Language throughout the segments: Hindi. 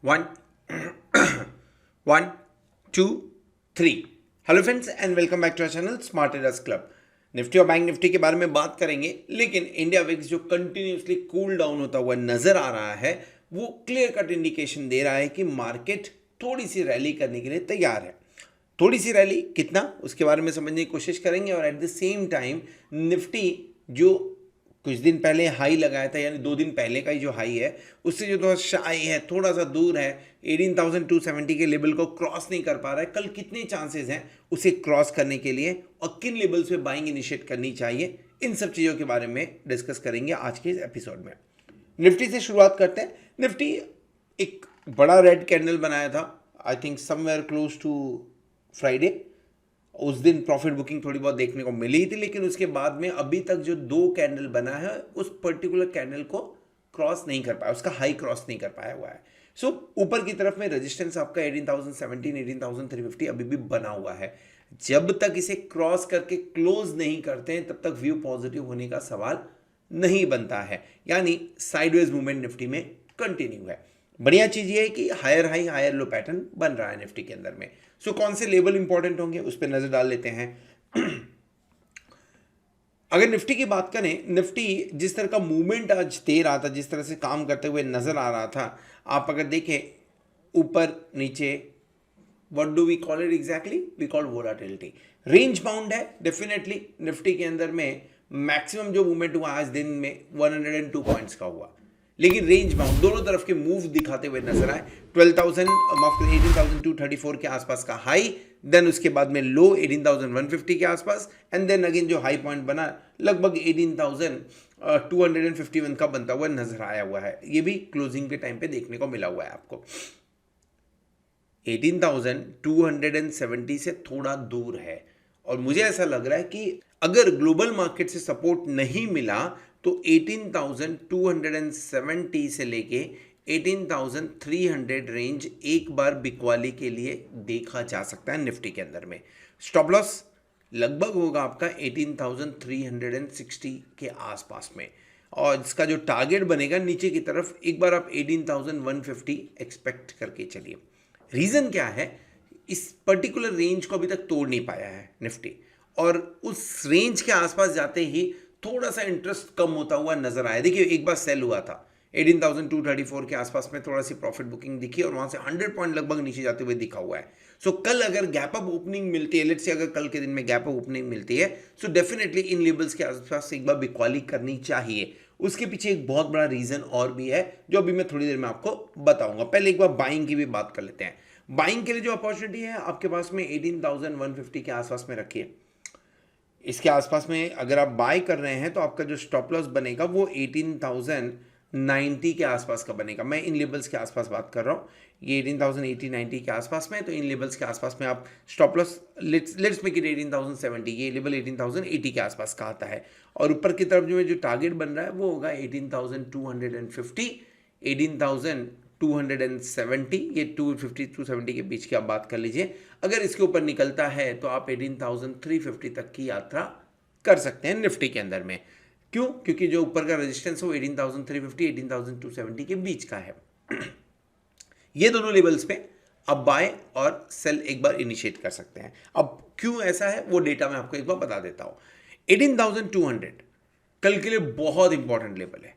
One one two three. Hello friends and welcome back to our channel smart traders club. Nifty और बैंक निफ्टी के बारे में बात करेंगे, लेकिन इंडिया विक्स जो कंटिन्यूसली कूल डाउन होता हुआ नजर आ रहा है, वो क्लियर कट इंडिकेशन दे रहा है कि मार्केट थोड़ी सी रैली करने के लिए तैयार है। थोड़ी सी रैली कितना, उसके बारे में समझने की कोशिश करेंगे। और at the same time Nifty जो कुछ दिन पहले हाई लगाया था, यानी 2 दिन पहले का ही जो हाई है, उससे जो थोड़ा शाई है, थोड़ा सा दूर है, 18,270 के लेवल को क्रॉस नहीं कर पा रहा है। कल कितने चांसेस हैं उसे क्रॉस करने के लिए और किन लेवल्स पे बाइंग इनिशिएट करनी चाहिए, इन सब चीज़ों के बारे में डिस्कस करेंगे आज के इस एपिसोड में। निफ्टी से शुरुआत करते हैं। निफ्टी एक बड़ा रेड कैंडल बनाया था, I think somewhere close to Friday. उस दिन प्रॉफिट बुकिंग थोड़ी बहुत देखने को मिली थी, लेकिन उसके बाद में अभी तक जो 2 कैंडल बना है, उस पर्टिकुलर कैंडल को क्रॉस नहीं कर पाया, उसका हाई क्रॉस नहीं कर पाया हुआ है। सो ऊपर की तरफ में रेजिस्टेंस आपका 18,017, 18,350 अभी भी बना हुआ है। जब तक इसे क्रॉस करके क्लोज नहीं करते हैं, तब तक व्यू पॉजिटिव होने का सवाल नहीं बनता है, यानी साइडवेज मूवमेंट निफ्टी में कंटिन्यू है। बढ़िया चीज ये है कि higher high higher low pattern बन रहा है निफ्टी के अंदर में। सो कौन से लेवल इंपॉर्टेंट होंगे उस पर नजर डाल लेते हैं। अगर निफ्टी की बात करें, निफ्टी जिस तरह का मूवमेंट आज दे रहा था, जिस तरह से काम करते हुए नजर आ रहा था, आप अगर देखें ऊपर नीचे, what do we call it exactly, we call volatility. Range bound है डेफिनेटली। निफ्टी के अंदर में मैक्सिमम जो मूवमेंट हुआ आज दिन में 102 पॉइंट्स का हुआ, लेकिन रेंज बाउंड दोनों तरफ के मूव दिखाते हुए नजर आए। 18,234 के आसपास का हाई, देन उसके बाद में लो 18,150 के आसपास, एंड देन अगेन जो हाई पॉइंट बना लगभग 18,251 का बनता हुआ नजर आया हुआ है। ये भी क्लोजिंग के टाइम पे देखने को मिला हुआ है आपको। 18,270 से थोड़ा दूर है, और मुझे ऐसा लग रहा है कि अगर ग्लोबल मार्केट से सपोर्ट नहीं मिला तो 18,270 से लेके 18,300 रेंज एक बार बिकवाली के लिए देखा जा सकता है निफ्टी के अंदर में। स्टॉप लॉस लगभग होगा आपका 18,360 के आसपास में, और इसका जो टारगेट बनेगा नीचे की तरफ, एक बार आप 18,150 एक्सपेक्ट करके चलिए। रीजन क्या है, इस पर्टिकुलर रेंज को अभी तक तोड़ नहीं पाया है निफ्टी, और उस रेंज के आसपास जाते ही थोड़ा सा इंटरेस्ट कम होता हुआ नजर आया। देखिए एक बार सेल हुआ था 18,234 के आसपास में, थोड़ा सी प्रॉफिट बुकिंग दिखी और वहां से 100 पॉइंट लगभग नीचे जाते हुए दिखा हुआ है। सो कल अगर गैप अप ओपनिंग मिलती है, लेट्स से अगर कल के दिन में गैप अप ओपनिंग मिलती है, सो डेफिनेटली इन लेवल्स के आसपास एक बार बिकवाली करनी चाहिए। उसके पीछे एक बहुत बड़ा रीजन और भी है, जो अभी मैं थोड़ी देर में आपको बताऊंगा। पहले एक बार बाइंग की भी बात कर लेते हैं। बाइंग के लिए जो अपॉर्चुनिटी है आपके पास में 18,150 के आसपास में रखिए। इसके आसपास में अगर आप बाय कर रहे हैं तो आपका जो स्टॉप लॉस बनेगा वो 18,090 के आसपास का बनेगा। मैं इन लेवल्स के आसपास बात कर रहा हूँ, ये 18,080 90 के आसपास में, तो इन लेवल्स के आसपास में आप stop loss, let's make it 18,070, ये लेवल 18,080 के आसपास का आता है। और ऊपर की तरफ जो टारगेट बन रहा है वो होगा 18,250, 18,270, ये 250 270 के बीच की आप बात कर लीजिए। अगर इसके ऊपर निकलता है तो आप 18,350 तक की यात्रा कर सकते हैं निफ्टी के अंदर में। क्यों? क्योंकि जो ऊपर का रेजिस्टेंस वो 18,350 18,270 के बीच का है। ये दोनों लेवल्स पे आप बाय और सेल एक बार इनिशिएट कर सकते हैं। अब क्यों ऐसा है वो डेटा मैं आपको एक बार बता देता हूं। 18,200 कल के लिए बहुत इंपॉर्टेंट लेवल है।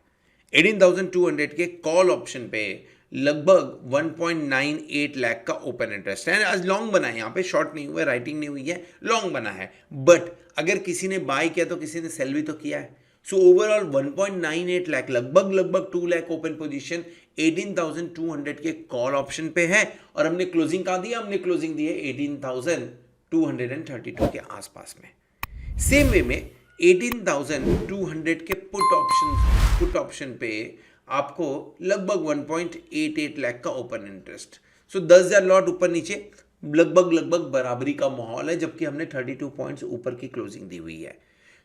18,200 के कॉल ऑप्शन पे लगभग 1.98 लाख का ओपन इंटरेस्ट है। आज लॉन्ग बना है, यहाँ पे शॉर्ट नहीं हुआ है, राइटिंग नहीं हुई है, लॉन्ग बना है। बट अगर किसी ने बाय किया तो किसी ने सेल भी तो किया है। सो ओवरऑल 1.98 लाख, लगभग 2 लाख ओपन पोजीशन 18,200 के कॉल ऑप्शन पे है। और हमने क्लोजिंग कहाँ दिया? हमने क्लोजिंग दी है 18,232 के आसपास में। सेम वे में 18,200 के पुट ऑप्शन पे आपको लगभग 1.88 लाख का ओपन इंटरेस्ट। सो 10,000 लॉट ऊपर नीचे, लगभग बराबरी का माहौल है, जबकि हमने 32 पॉइंट्स ऊपर की क्लोजिंग दी हुई है।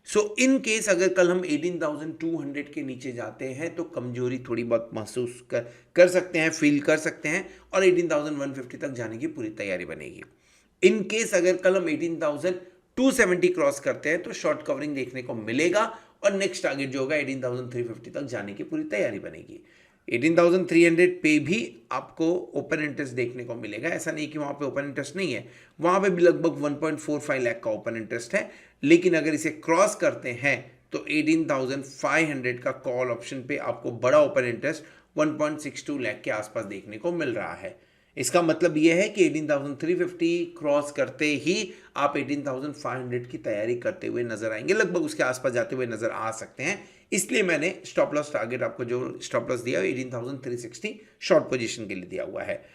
सो इन केस अगर कल हम 18,200 के नीचे जाते हैं तो कमजोरी थोड़ी बहुत महसूस कर सकते हैं, फील कर सकते हैं, और 18,150 तक जाने की पूरी तैयारी बनेगी। इन केस अगर कल हम 18,270 क्रॉस करते हैं तो शॉर्ट कवरिंग देखने को मिलेगा, और नेक्स्ट टारगेट जो होगा 18,350 तक जाने की पूरी तैयारी बनेगी। 18,300 पे भी आपको ओपन इंटरेस्ट देखने को मिलेगा, ऐसा नहीं कि वहाँ पे ओपन इंटरेस्ट नहीं है, वहाँ पे भी लगभग 1.45 लाख का ओपन इंटरेस्ट है। लेकिन अगर इसे क्रॉस करते हैं तो 18,500 का कॉल ऑप्शन पे आपको बड़ा ओपन इंटरेस्ट 1.62 लाख के आसपास देखने को मिल रहा है। इसका मतलब यह है कि 18,350 क्रॉस करते ही आप 18,500 की तैयारी करते हुए नजर आएंगे, लगभग उसके आसपास जाते हुए नजर आ सकते हैं। इसलिए मैंने स्टॉप लॉस टारगेट आपको जो स्टॉप लॉस दिया है 18,360 शॉर्ट पोजीशन के लिए दिया हुआ है।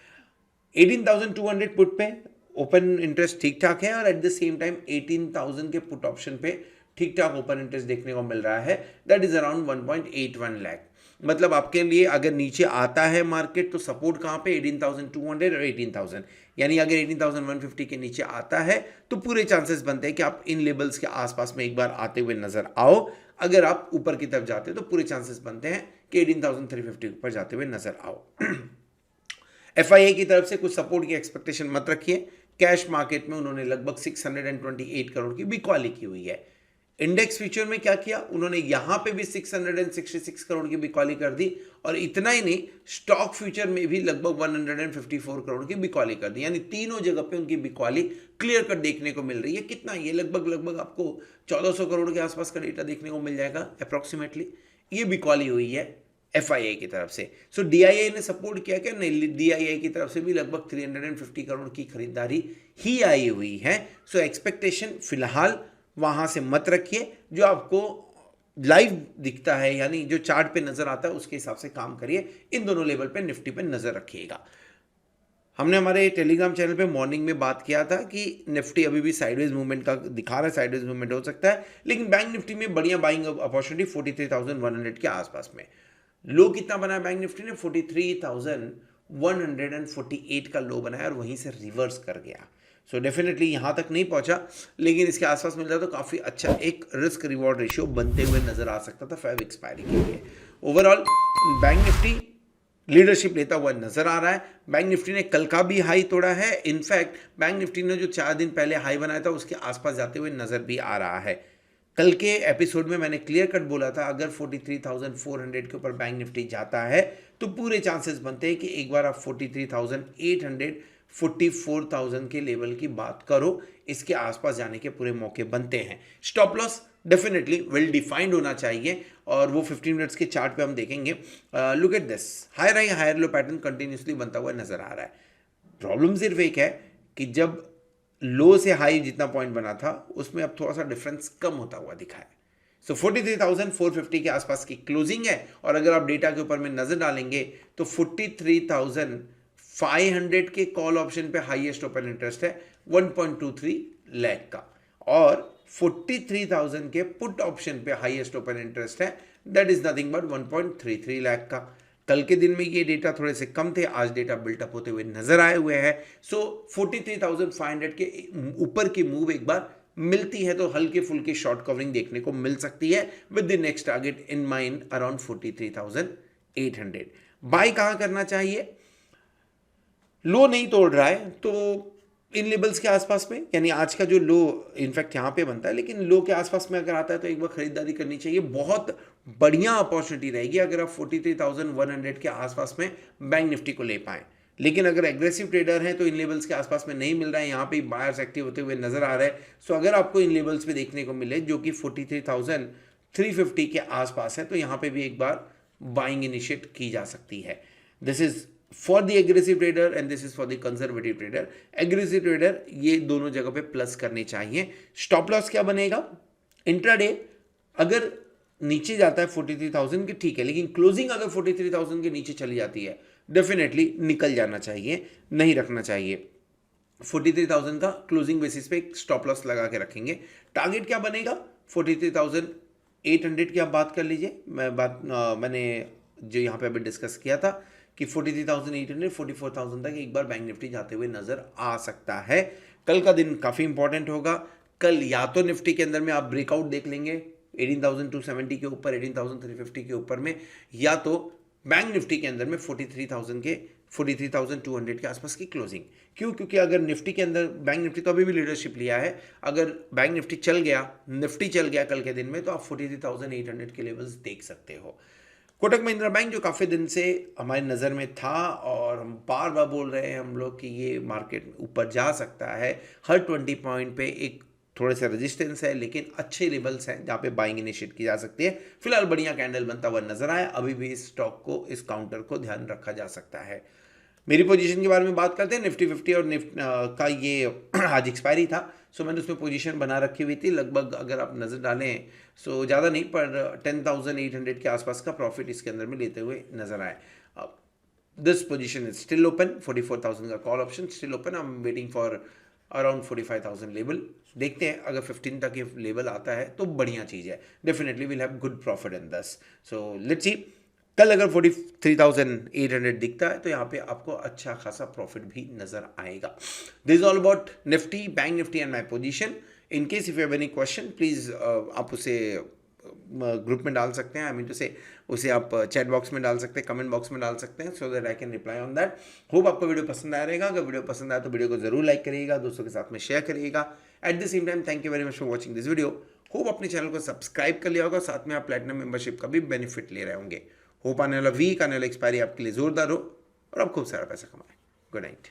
18,200 पुट पे ओपन इंटरेस्ट ठीक ठाक है और एट द सेम टाइम 18,000 के पुट ऑप्शन पे ठीक ठाक ओपन इंटरेस्ट देखने को मिल रहा है, दैट इज अराउंड 1.81 लाख। मतलब आपके लिए अगर नीचे आता है मार्केट तो सपोर्ट कहाँ पे 18,200 और 18,000, यानी अगर 18,150 के नीचे आता है तो पूरे चांसेस बनते हैं कि आप इन लेवल्स के आसपास में एक बार आते हुए नजर आओ। अगर आप ऊपर की तरफ जाते हो तो पूरे चांसेस बनते हैं कि 18,350 ऊपर जाते हुए नजर आओ। FIA की तरफ से कुछ सपोर्ट की एक्सपेक्टेशन मत रखिए। कैश मार्केट में उन्होंने लगभग 628 करोड़ की बिकवाली की हुई है। इंडेक्स फ्यूचर में क्या किया, उन्होंने यहां पे भी 666 करोड़ की बिकवाली कर दी और इतना ही नहीं, स्टॉक फ्यूचर में भी लगभग 154 करोड़ की बिकवाली कर दी, यानी तीनों जगह पे उनकी बिकवाली क्लियर कट देखने को मिल रही है। कितना, ये लगभग आपको 1400 करोड़ के आसपास का डेटा देखने को मिल जाएगा अप्रोक्सीमेटली, ये बिकवाली हुई है FIA की तरफ से। सो DIA ने सपोर्ट किया क्या, नहीं, DIA की तरफ से भी लगभग 350 करोड़ की खरीदारी ही आई हुई है। सो एक्सपेक्टेशन फिलहाल वहां से मत रखिए, जो आपको लाइव दिखता है यानी जो चार्ट पे नजर आता है उसके हिसाब से काम करिए। इन दोनों लेवल पे निफ्टी पे नजर रखिएगा। हमने हमारे टेलीग्राम चैनल पे मॉर्निंग में बात किया था कि निफ्टी अभी भी साइडवेज मूवमेंट का दिखा रहा है, साइडवेज मूवमेंट हो सकता है, लेकिन बैंक निफ्टी में बढ़िया बाइंग अपॉर्चुनिटी 43,100 के आसपास में। लो कितना बनाया बैंक निफ्टी ने, 43,148 का लो बनाया और वहीं से रिवर्स कर गया। सो डेफिनेटली यहां तक नहीं पहुंचा, लेकिन इसके आसपास मिल जाता तो काफी अच्छा एक रिस्क रिवॉर्ड रेशियो बनते हुए नजर आ सकता था फैब एक्सपायरी के लिए। ओवरऑल बैंक निफ्टी लीडरशिप लेता हुआ नजर आ रहा है। बैंक निफ्टी ने कल का भी हाई तोड़ा है, इनफैक्ट बैंक निफ्टी ने जो 4 दिन पहले हाई बनाया था उसके आसपास जाते हुए नजर भी आ रहा है। कल के एपिसोड में मैंने क्लियर कट बोला था, अगर 43,400 के ऊपर बैंक निफ्टी जाता है तो पूरे चांसेस बनते हैं कि एक बार आप 43,800 44,000 के लेवल की बात करो, इसके आसपास जाने के पूरे मौके बनते हैं। Stop loss definitely well defined होना चाहिए और वो 15 मिनट्स के चार्ट पे हम देखेंगे। Look at this, higher high higher low pattern continuously बनता हुआ नजर आ रहा है। प्रॉब्लम सिर्फ एक है कि जब लो से हाई जितना पॉइंट बना था उसमें अब थोड़ा सा डिफरेंस कम होता हुआ दिखा है। सो 43,450 के आसपास की क्लोजिंग है और अगर आप डेटा के ऊपर में नजर डालेंगे तो 43,500 के कॉल ऑप्शन पे हाईएस्ट ओपन इंटरेस्ट है 1.23 लाख का और 43,000 के पुट ऑप्शन पे हाईएस्ट ओपन इंटरेस्ट है, that is nothing but 1.33 lakh का। कल के दिन में ये डेटा थोड़े से कम थे, आज डेटा बिल्टअप होते हुए नजर आए हुए हैं। सो 43,500 के ऊपर की मूव एक बार मिलती है तो हल्के फुल्के शॉर्ट कवरिंग देखने को मिल सकती है with the next target in mind around 43,800। Buy कहां करना चाहिए, लो नहीं तोड़ रहा है तो इन लेवल्स के आसपास में, यानी आज का जो लो इनफैक्ट यहाँ पे बनता है लेकिन लो के आसपास में अगर आता है तो एक बार खरीदारी करनी चाहिए। बहुत बढ़िया अपॉर्चुनिटी रहेगी अगर आप 43,100 के आसपास में बैंक निफ्टी को ले पाएं। लेकिन अगर एग्रेसिव ट्रेडर हैं तो इन लेवल्स के आसपास में नहीं मिल रहा है, यहाँ पे बायर्स एक्टिव होते हुए नजर आ रहे हैं। सो अगर आपको इन लेवल्स पे देखने को मिले जो कि 43,350 के आसपास है तो यहाँ पे भी एक बार बाइंग इनिशिएट की जा सकती है। This is for the aggressive trader and this is for the conservative trader. Aggressive trader ये दोनों जगह पे प्लस करने चाहिए। स्टॉप लॉस क्या बनेगा, इंट्राडे अगर नीचे जाता है 43,000 के ठीक है, लेकिन क्लोजिंग अगर 43,000 के नीचे चली जाती है डेफिनेटली निकल जाना चाहिए, नहीं रखना चाहिए। 43,000 का क्लोजिंग बेसिस पे एक स्टॉप लॉस लगा के रखेंगे। टारगेट क्या बनेगा 43,800 की आप बात कर लीजिए। मैंने जो यहाँ पे अभी डिस्कस किया था कि 43,800 44,000 तक एक बार बैंक निफ्टी जाते हुए नजर आ सकता है। कल का दिन काफी इंपॉर्टेंट होगा। कल या तो निफ्टी के अंदर में आप ब्रेकआउट देख लेंगे 18,270 के ऊपर, 18,350 के ऊपर में, या तो बैंक निफ्टी के अंदर में 43,000 के 43,200 के आसपास की क्लोजिंग। क्यों? क्योंकि अगर निफ्टी के अंदर, बैंक निफ्टी तो अभी भी लीडरशिप लिया है, अगर बैंक निफ्टी चल गया, निफ्टी चल गया कल के दिन में, तो आप 43,800 के लेवल्स देख सकते हो। कोटक महिंद्रा बैंक जो काफ़ी दिन से हमारी नज़र में था और हम बार बार बोल रहे हैं हम लोग कि ये मार्केट ऊपर जा सकता है, हर 20 पॉइंट पे एक थोड़े से रेजिस्टेंस है, लेकिन अच्छे लेवल्स हैं जहाँ पे बाइंग इनिशिएट की जा सकती है। फिलहाल बढ़िया कैंडल बनता हुआ नजर आया, अभी भी इस स्टॉक को, इस काउंटर को ध्यान रखा जा सकता है। मेरी पोजीशन के बारे में बात करते हैं। निफ्टी 50 और का ये आज एक्सपायरी था, सो मैंने उसमें पोजीशन बना रखी हुई थी लगभग, अगर आप नज़र डालें सो ज़्यादा नहीं, पर 10,800 के आसपास का प्रॉफिट इसके अंदर में लेते हुए नजर आए। This position is still open, 44,000 का call option still open, I am waiting for around 45,000 level. देखते हैं अगर 15 तक ये लेवल आता है तो बढ़िया चीज़ है, definitely will have good profit in this. So let's see, कल अगर 43,800 दिखता है तो यहाँ पे आपको अच्छा खासा प्रॉफिट भी नजर आएगा। This is all about Nifty, bank Nifty and my position. In case if you have any question please आप उसे ग्रुप में डाल सकते हैं, आई मीन टू से उसे आप चैट बॉक्स में डाल सकते हैं, कमेंट बॉक्स में डाल सकते हैं, so that I can reply on that. Hope आपको वीडियो पसंद आया रहेगा। अगर वीडियो पसंद आया तो वीडियो को जरूर लाइक करिएगा, दोस्तों के साथ में शेयर करिएगा। At the same time thank you very much for watching this video. Hope अपने चैनल को सब्सक्राइब कर लिया होगा, साथ में आप प्लेटिनम मेंबरशिप का भी बेनिफिट ले रहे होंगे। होप आने वाला वीक, आने वाला एक्सपायरी आपके लिए जोरदार हो और आप खूब सारा पैसा कमाएं। Good night.